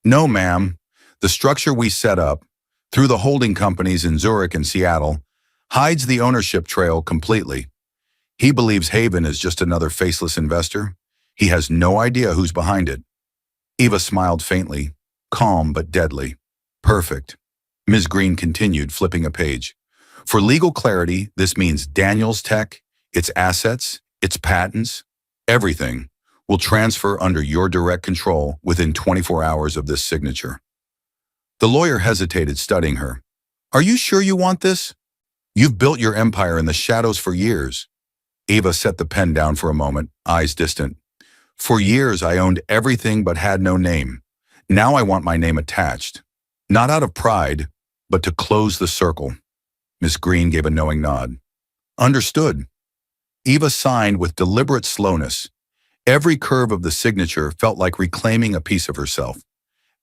"No, ma'am. The structure we set up, through the holding companies in Zurich and Seattle, hides the ownership trail completely. He believes Haven is just another faceless investor. He has no idea who's behind it." Eva smiled faintly, calm but deadly. "Perfect." Ms. Green continued, flipping a page. "For legal clarity, this means Daniel's Tech, its assets, its patents, everything will transfer under your direct control within 24 hours of this signature." The lawyer hesitated, studying her. "Are you sure you want this? You've built your empire in the shadows for years." Eva set the pen down for a moment, eyes distant. "For years I owned everything but had no name. Now I want my name attached. Not out of pride, but to close the circle." Miss Green gave a knowing nod. "Understood." Eva signed with deliberate slowness, Every curve of the signature felt like reclaiming a piece of herself.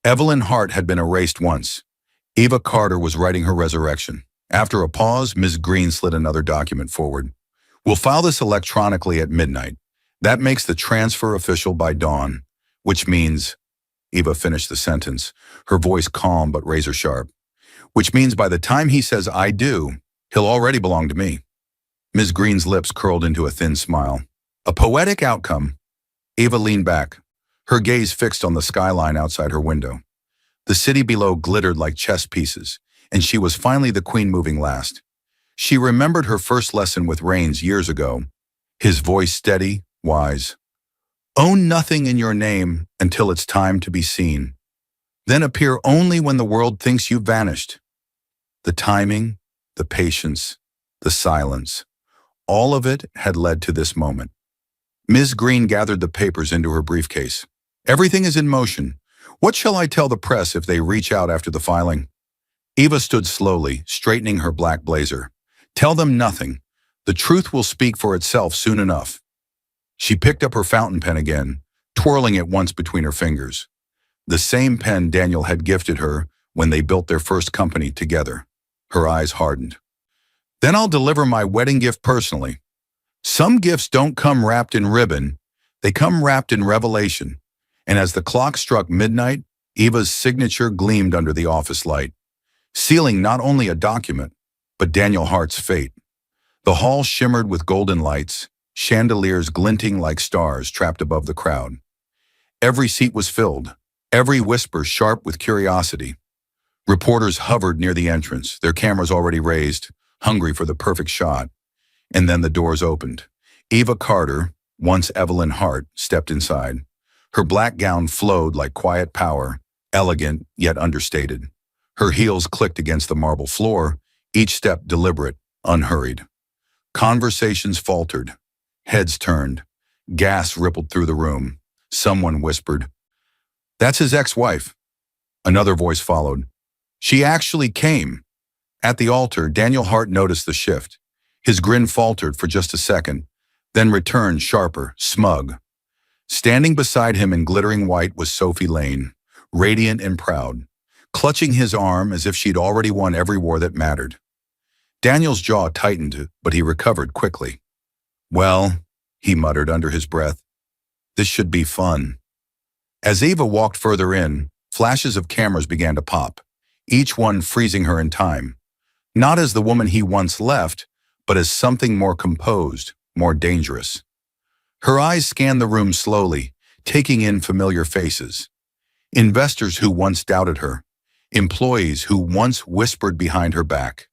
Evelyn Hart had been erased once. Eva Carter was writing her resurrection. After a pause, Ms. Green slid another document forward. We'll file this electronically at midnight. That makes the transfer official by dawn, which means, Eva finished the sentence, her voice calm but razor sharp, which means by the time he says I do, he'll already belong to me. Ms. Green's lips curled into a thin smile. A poetic outcome. Eva leaned back, her gaze fixed on the skyline outside her window. The city below glittered like chess pieces, and she was finally the queen moving last. She remembered her first lesson with Rains years ago, his voice steady, wise. Own nothing in your name until it's time to be seen. Then appear only when the world thinks you've vanished. The timing, the patience, the silence, all of it had led to this moment. Ms. Green gathered the papers into her briefcase. Everything is in motion. What shall I tell the press if they reach out after the filing? Eva stood slowly, straightening her black blazer. Tell them nothing. The truth will speak for itself soon enough. She picked up her fountain pen again, twirling it once between her fingers. The same pen Daniel had gifted her when they built their first company together. Her eyes hardened. Then I'll deliver my wedding gift personally. Some gifts don't come wrapped in ribbon, they come wrapped in revelation. And as the clock struck midnight, Eva's signature gleamed under the office light, sealing not only a document, but Daniel Hart's fate. The hall shimmered with golden lights, chandeliers glinting like stars trapped above the crowd. Every seat was filled, every whisper sharp with curiosity. Reporters hovered near the entrance, their cameras already raised, hungry for the perfect shot. And then the doors opened. Eva Carter, once Evelyn Hart, stepped inside. Her black gown flowed like quiet power, elegant yet understated. Her heels clicked against the marble floor, each step deliberate, unhurried. Conversations faltered. Heads turned. Gas rippled through the room. Someone whispered, "That's his ex-wife." Another voice followed, "She actually came." At the altar, Daniel Hart noticed the shift. His grin faltered for just a second, then returned sharper, smug. Standing beside him in glittering white was Sophie Lane, radiant and proud, clutching his arm as if she'd already won every war that mattered. Daniel's jaw tightened, but he recovered quickly. "Well," he muttered under his breath, "this should be fun." As Eva walked further in, flashes of cameras began to pop, each one freezing her in time. Not as the woman he once left, but as something more composed, more dangerous. Her eyes scanned the room slowly, taking in familiar faces. Investors who once doubted her, employees who once whispered behind her back.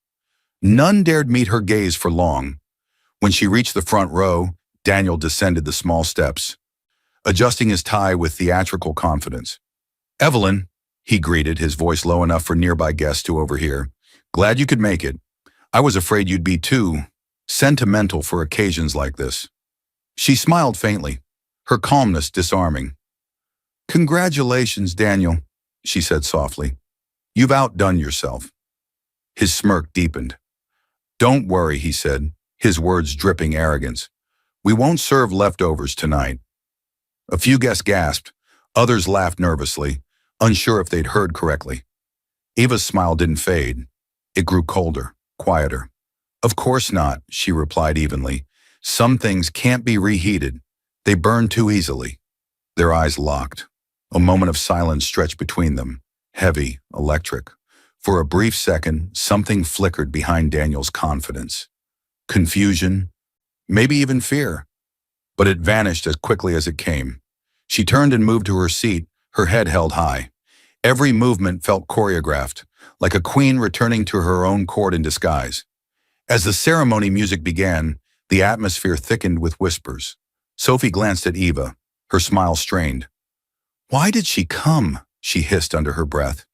None dared meet her gaze for long. When she reached the front row, Daniel descended the small steps, adjusting his tie with theatrical confidence. "Evelyn," he greeted, his voice low enough for nearby guests to overhear. "Glad you could make it. I was afraid you'd be too sentimental for occasions like this." She smiled faintly, her calmness disarming. "Congratulations, Daniel," she said softly. "You've outdone yourself." His smirk deepened. "Don't worry," he said, his words dripping arrogance. "We won't serve leftovers tonight." A few guests gasped, others laughed nervously, unsure if they'd heard correctly. Eva's smile didn't fade. It grew colder, quieter. "Of course not," she replied evenly. "Some things can't be reheated. They burn too easily." Their eyes locked. A moment of silence stretched between them, heavy, electric. For a brief second, something flickered behind Daniel's confidence. Confusion, maybe even fear. But it vanished as quickly as it came. She turned and moved to her seat, her head held high. Every movement felt choreographed, like a queen returning to her own court in disguise. As the ceremony music began, the atmosphere thickened with whispers. Sophie glanced at Eva, her smile strained. "Why did she come?" she hissed under her breath.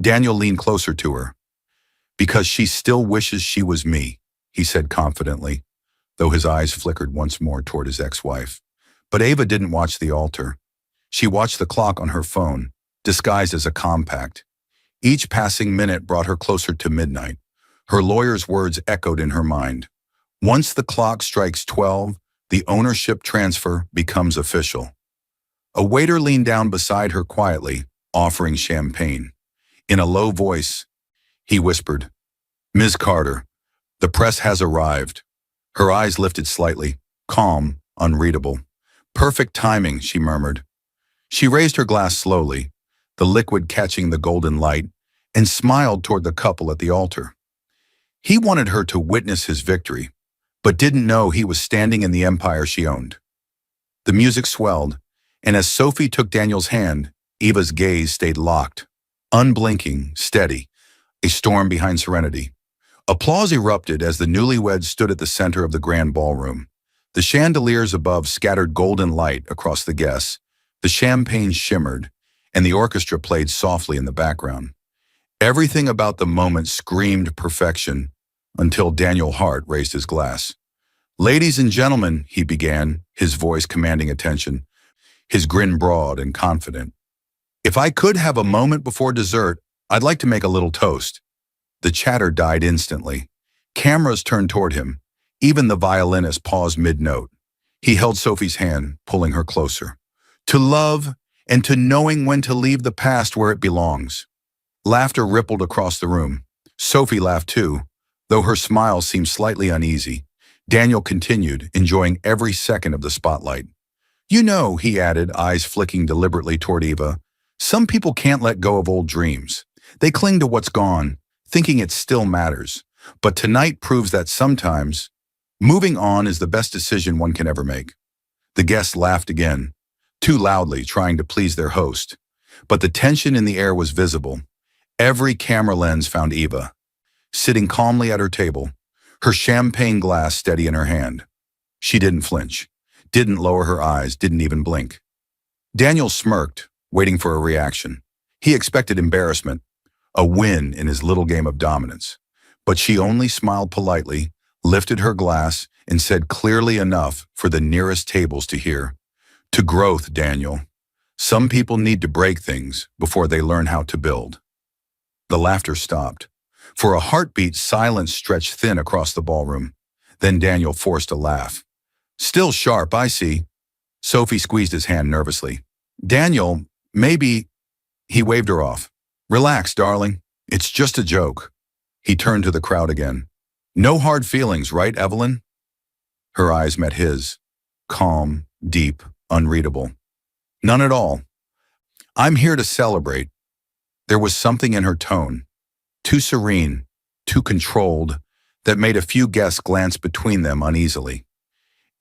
Daniel leaned closer to her. "Because she still wishes she was me," he said confidently, though his eyes flickered once more toward his ex-wife. But Eva didn't watch the altar. She watched the clock on her phone, disguised as a compact. Each passing minute brought her closer to midnight. Her lawyer's words echoed in her mind. "Once the clock strikes 12, The ownership transfer becomes official. A waiter leaned down beside her quietly, offering champagne. In a low voice, he whispered, "Ms. Carter, the press has arrived." Her eyes lifted slightly, calm, unreadable. "Perfect timing," she murmured. She raised her glass slowly, the liquid catching the golden light, and smiled toward the couple at the altar. He wanted her to witness his victory, but didn't know he was standing in the empire she owned. The music swelled, and as Sophie took Daniel's hand, Eva's gaze stayed locked, unblinking, steady, a storm behind serenity. Applause erupted as the newlyweds stood at the center of the grand ballroom. The chandeliers above scattered golden light across the guests, the champagne shimmered, and the orchestra played softly in the background. Everything about the moment screamed perfection until Daniel Hart raised his glass. "Ladies and gentlemen," he began, his voice commanding attention, his grin broad and confident. "If I could have a moment before dessert, I'd like to make a little toast." The chatter died instantly. Cameras turned toward him. Even the violinist paused mid-note. He held Sophie's hand, pulling her closer. "To love and to knowing when to leave the past where it belongs." Laughter rippled across the room. Sophie laughed too, though her smile seemed slightly uneasy. Daniel continued, enjoying every second of the spotlight. "You know," he added, eyes flicking deliberately toward Eva, "some people can't let go of old dreams. They cling to what's gone, thinking it still matters. But tonight proves that sometimes moving on is the best decision one can ever make." The guests laughed again, too loudly, trying to please their host. But the tension in the air was visible. Every camera lens found Eva, sitting calmly at her table, her champagne glass steady in her hand. She didn't flinch, didn't lower her eyes, didn't even blink. Daniel smirked, waiting for a reaction. He expected embarrassment, a win in his little game of dominance. But she only smiled politely, lifted her glass, and said clearly enough for the nearest tables to hear, "To growth, Daniel. Some people need to break things before they learn how to build." The laughter stopped. For a heartbeat, silence stretched thin across the ballroom. Then Daniel forced a laugh. "Still sharp, I see." Sophie squeezed his hand nervously. "Daniel, maybe—" He waved her off. "Relax, darling. It's just a joke." He turned to the crowd again. "No hard feelings, right, Evelyn?" Her eyes met his. Calm, deep, unreadable. "None at all. I'm here to celebrate." There was something in her tone, too serene, too controlled, that made a few guests glance between them uneasily.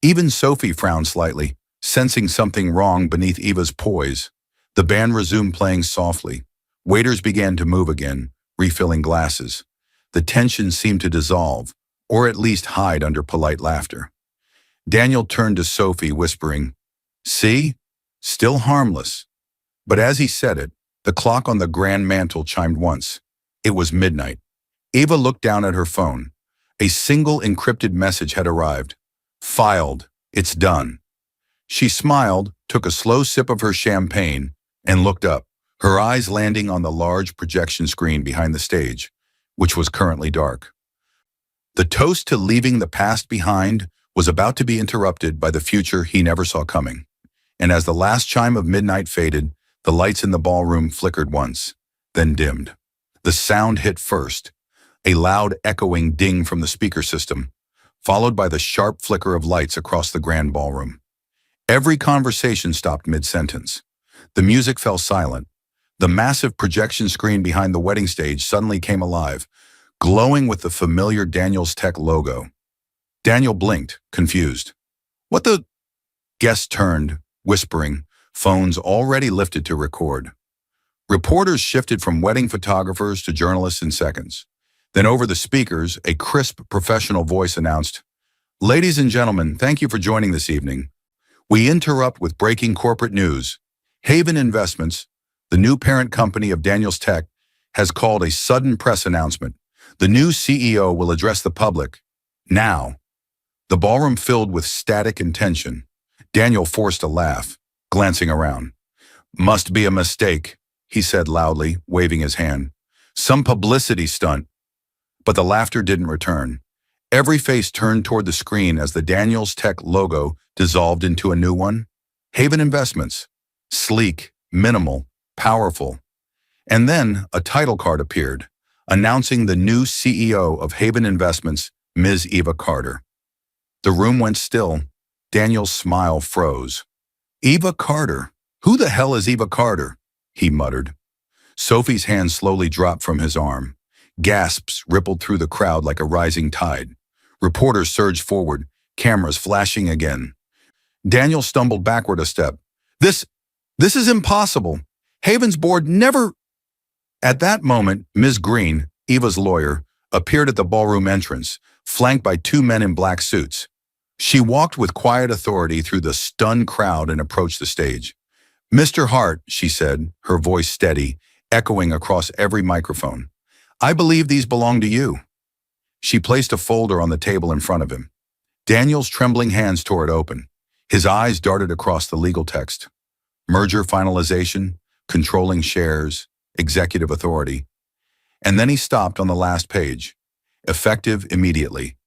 Even Sophie frowned slightly, sensing something wrong beneath Eva's poise. The band resumed playing softly. Waiters began to move again, refilling glasses. The tension seemed to dissolve, or at least hide under polite laughter. Daniel turned to Sophie, whispering, "See? Still harmless." But as he said it, the clock on the grand mantel chimed once. It was midnight. Eva looked down at her phone. A single encrypted message had arrived. "Filed. It's done." She smiled, took a slow sip of her champagne, and looked up, her eyes landing on the large projection screen behind the stage, which was currently dark. The toast to leaving the past behind was about to be interrupted by the future he never saw coming. And as the last chime of midnight faded, the lights in the ballroom flickered once, then dimmed. The sound hit first, a loud echoing ding from the speaker system, followed by the sharp flicker of lights across the grand ballroom. Every conversation stopped mid-sentence. The music fell silent. The massive projection screen behind the wedding stage suddenly came alive, glowing with the familiar Daniel's Tech logo. Daniel blinked, confused. "What the—" Guests turned, whispering, phones already lifted to record. Reporters shifted from wedding photographers to journalists in seconds. Then over the speakers, a crisp, professional voice announced, "Ladies and gentlemen, thank you for joining this evening. We interrupt with breaking corporate news. Haven Investments, the new parent company of Daniel's Tech, has called a sudden press announcement. The new CEO will address the public. Now." The ballroom filled with static and tension. Daniel forced a laugh, glancing around. "Must be a mistake," he said loudly, waving his hand. "Some publicity stunt." But the laughter didn't return. Every face turned toward the screen as the Daniels Tech logo dissolved into a new one. Haven Investments. Sleek, minimal, powerful. And then a title card appeared, announcing the new CEO of Haven Investments, Ms. Eva Carter. The room went still. Daniel's smile froze. Eva Carter? Who the hell is Eva Carter? He muttered. Sophie's hand slowly dropped from his arm. Gasps rippled through the crowd like a rising tide. Reporters surged forward, cameras flashing again. Daniel stumbled backward a step. This is impossible. Haven's board never... At that moment, Ms. Green, Eva's lawyer, appeared at the ballroom entrance, flanked by two men in black suits. She walked with quiet authority through the stunned crowd and approached the stage. "Mr. Hart," she said, her voice steady, echoing across every microphone. "I believe these belong to you." She placed a folder on the table in front of him. Daniel's trembling hands tore it open. His eyes darted across the legal text. Merger finalization, controlling shares, executive authority. And then he stopped on the last page. Effective immediately.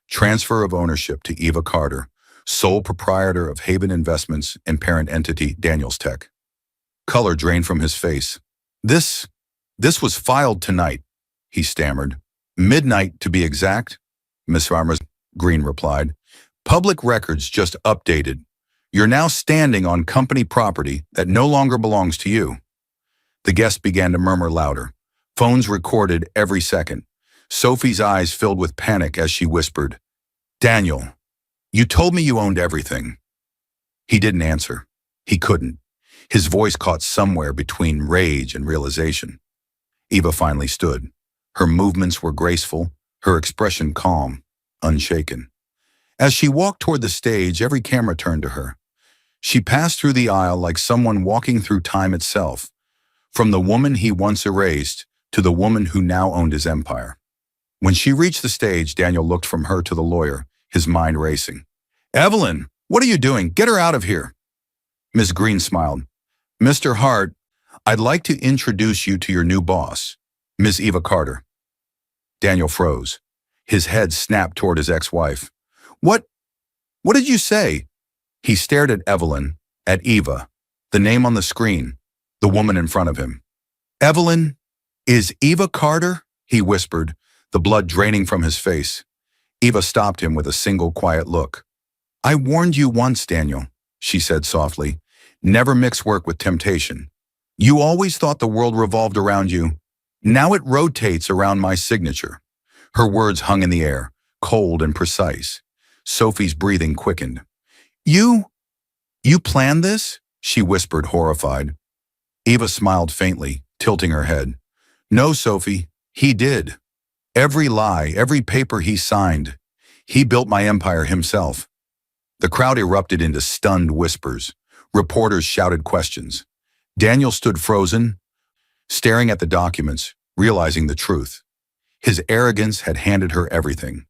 Transfer of ownership to Eva Carter, sole proprietor of Haven Investments and parent entity Daniels Tech. Color drained from his face. This was filed tonight," he stammered. "Midnight, to be exact," Miss Green replied. "Public records just updated. You're now standing on company property that no longer belongs to you." The guests began to murmur louder. Phones recorded every second. Sophie's eyes filled with panic as she whispered, "Daniel, you told me you owned everything." He didn't answer. He couldn't. His voice caught somewhere between rage and realization. Eva finally stood. Her movements were graceful, her expression calm, unshaken. As she walked toward the stage, every camera turned to her. She passed through the aisle like someone walking through time itself, from the woman he once erased to the woman who now owned his empire. When she reached the stage, Daniel looked from her to the lawyer, his mind racing. "Evelyn, what are you doing? Get her out of here." Ms. Green smiled. "Mr. Hart, I'd like to introduce you to your new boss, Ms. Eva Carter." Daniel froze. His head snapped toward his ex-wife. What did you say?" He stared at Evelyn, at Eva, the name on the screen, the woman in front of him. "Evelyn, is Eva Carter?" he whispered, the blood draining from his face. Eva stopped him with a single quiet look. "I warned you once, Daniel," she said softly. "Never mix work with temptation. You always thought the world revolved around you. Now it rotates around my signature." Her words hung in the air, cold and precise. Sophie's breathing quickened. You planned this?" she whispered, horrified. Eva smiled faintly, tilting her head. "No, Sophie, he did. Every lie, every paper he signed. He built my empire himself." The crowd erupted into stunned whispers. Reporters shouted questions. Daniel stood frozen, staring at the documents, realizing the truth. His arrogance had handed her everything.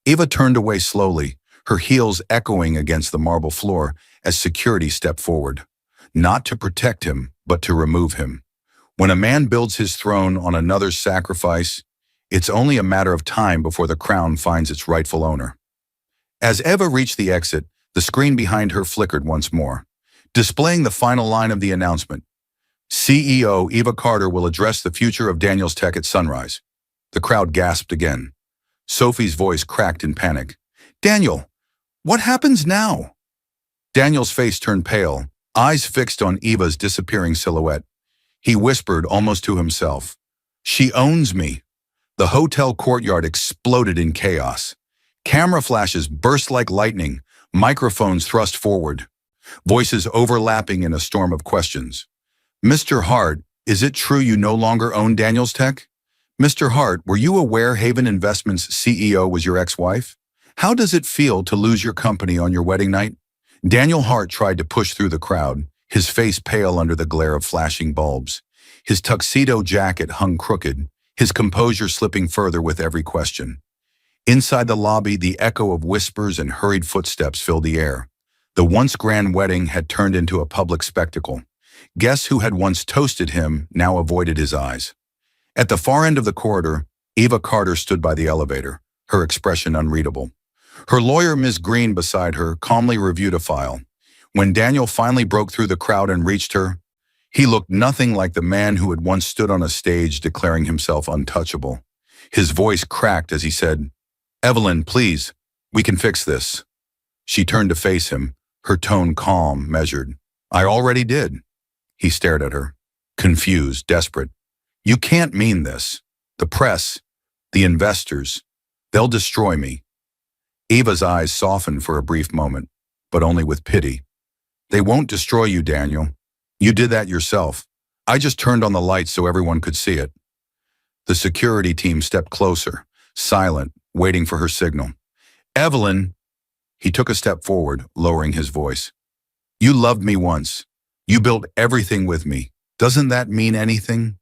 Eva turned away slowly, her heels echoing against the marble floor as security stepped forward. Not to protect him, but to remove him. When a man builds his throne on another's sacrifice, it's only a matter of time before the crown finds its rightful owner. As Eva reached the exit, the screen behind her flickered once more, displaying the final line of the announcement. "CEO Eva Carter will address the future of Daniels Tech at sunrise." The crowd gasped again. Sophie's voice cracked in panic. "Daniel, what happens now?" Daniel's face turned pale, eyes fixed on Eva's disappearing silhouette. He whispered almost to himself, "She owns me." The hotel courtyard exploded in chaos. Camera flashes burst like lightning, microphones thrust forward, voices overlapping in a storm of questions. "Mr. Hart, is it true you no longer own Daniels Tech? Mr. Hart, were you aware Haven Investments CEO was your ex-wife? How does it feel to lose your company on your wedding night?" Daniel Hart tried to push through the crowd, his face pale under the glare of flashing bulbs. His tuxedo jacket hung crooked, his composure slipping further with every question. Inside the lobby, the echo of whispers and hurried footsteps filled the air. The once grand wedding had turned into a public spectacle. Guests who had once toasted him now avoided his eyes. At the far end of the corridor, Eva Carter stood by the elevator, her expression unreadable. Her lawyer, Ms. Green, beside her, calmly reviewed a file. When Daniel finally broke through the crowd and reached her, he looked nothing like the man who had once stood on a stage declaring himself untouchable. His voice cracked as he said, "Evelyn, please, we can fix this." She turned to face him, her tone calm, measured. "I already did." He stared at her, confused, desperate. "You can't mean this. The press, the investors, they'll destroy me." Eva's eyes softened for a brief moment, but only with pity. "They won't destroy you, Daniel. You did that yourself. I just turned on the lights so everyone could see it." The security team stepped closer, silent, waiting for her signal. "Evelyn," he took a step forward, lowering his voice. "You loved me once. You built everything with me. Doesn't that mean anything?"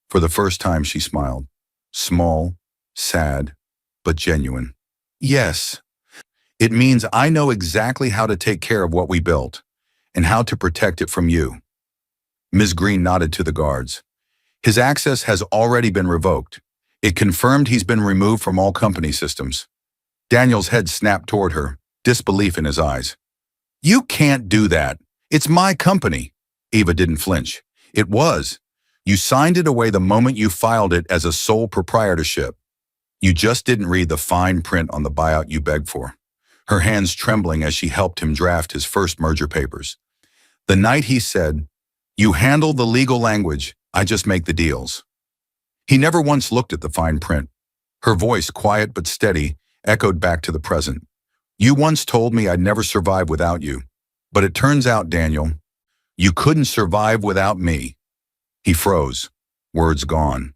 For the first time, she smiled. Small, sad, but genuine. "Yes. It means I know exactly how to take care of what we built and how to protect it from you." Ms. Green nodded to the guards. "His access has already been revoked. It confirmed he's been removed from all company systems." Daniel's head snapped toward her, disbelief in his eyes. "You can't do that. It's my company." Eva didn't flinch. "It was. You signed it away the moment you filed it as a sole proprietorship. You just didn't read the fine print on the buyout you begged for." Her hands trembling as she helped him draft his first merger papers. "The night he said, 'You handle the legal language, I just make the deals.'" He never once looked at the fine print. Her voice, quiet but steady, echoed back to the present. "You once told me I'd never survive without you. But it turns out, Daniel, you couldn't survive without me." He froze, words gone,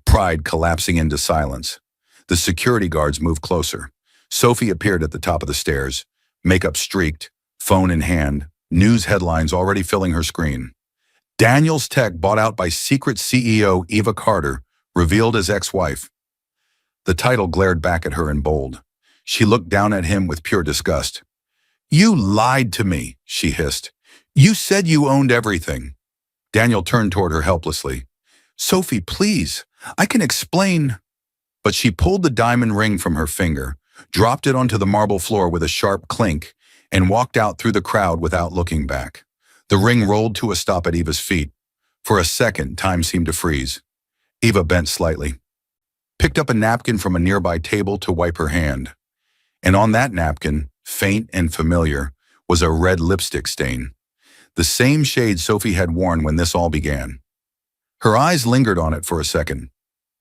pride collapsing into silence. The security guards moved closer. Sophie appeared at the top of the stairs, makeup streaked, phone in hand, news headlines already filling her screen. "Daniel's Tech bought out by secret CEO Eva Carter, revealed as ex-wife." The title glared back at her in bold. She looked down at him with pure disgust. "You lied to me," she hissed. "You said you owned everything." Daniel turned toward her helplessly. "Sophie, please, I can explain." But she pulled the diamond ring from her finger, dropped it onto the marble floor with a sharp clink, and walked out through the crowd without looking back. The ring rolled to a stop at Eva's feet. For a second, time seemed to freeze. Eva bent slightly, picked up a napkin from a nearby table to wipe her hand. And on that napkin, faint and familiar, was a red lipstick stain. The same shade Sophie had worn when this all began. Her eyes lingered on it for a second.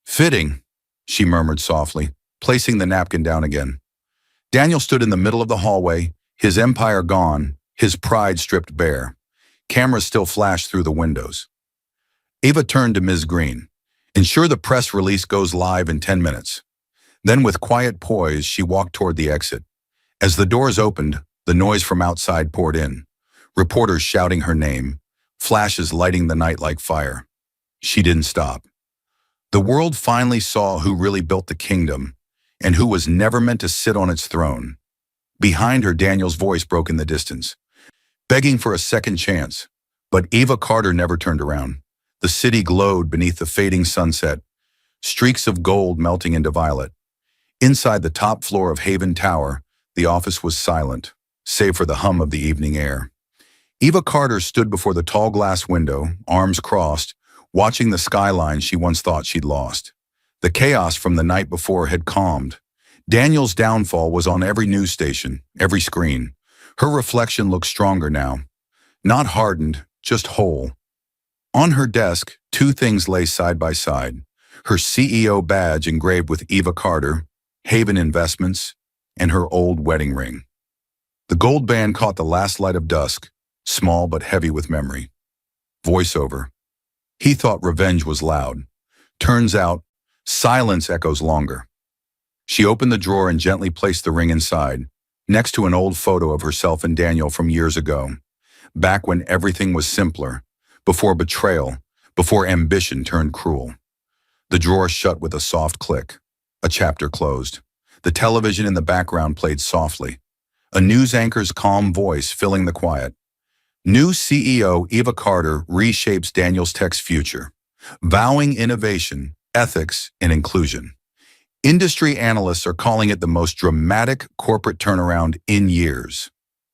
"Fitting," she murmured softly, placing the napkin down again. Daniel stood in the middle of the hallway, his empire gone, his pride stripped bare. Cameras still flashed through the windows. Eva turned to Ms. Green. "Ensure the press release goes live in 10 minutes. Then with quiet poise, she walked toward the exit. As the doors opened, the noise from outside poured in. Reporters shouting her name, flashes lighting the night like fire. She didn't stop. The world finally saw who really built the kingdom and who was never meant to sit on its throne. Behind her, Daniel's voice broke in the distance, begging for a second chance. But Eva Carter never turned around. The city glowed beneath the fading sunset, streaks of gold melting into violet. Inside the top floor of Haven Tower, the office was silent, save for the hum of the evening air. Eva Carter stood before the tall glass window, arms crossed, watching the skyline she once thought she'd lost. The chaos from the night before had calmed. Daniel's downfall was on every news station, every screen. Her reflection looked stronger now. Not hardened, just whole. On her desk, two things lay side by side. Her CEO badge engraved with Eva Carter, Haven Investments, and her old wedding ring. The gold band caught the last light of dusk, small but heavy with memory. Voiceover. He thought revenge was loud. Turns out, silence echoes longer. She opened the drawer and gently placed the ring inside, next to an old photo of herself and Daniel from years ago, back when everything was simpler, before betrayal, before ambition turned cruel. The drawer shut with a soft click. A chapter closed. The television in the background played softly. A news anchor's calm voice filling the quiet. New CEO Eva Carter reshapes Daniel's Tech's future, vowing innovation, ethics, and inclusion. Industry analysts are calling it the most dramatic corporate turnaround in years.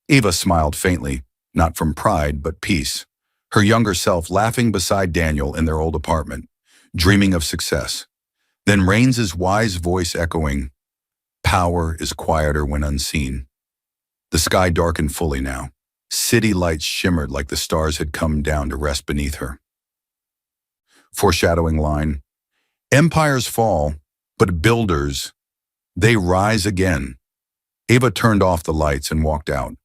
Eva smiled faintly, not from pride, but peace, her younger self laughing beside Daniel in their old apartment, dreaming of success. Then Raines's wise voice echoing, "Power is quieter when unseen." The sky darkened fully now. City lights shimmered like the stars had come down to rest beneath her. Foreshadowing line, "Empires fall, but builders, they rise again." Ava turned off the lights and walked out,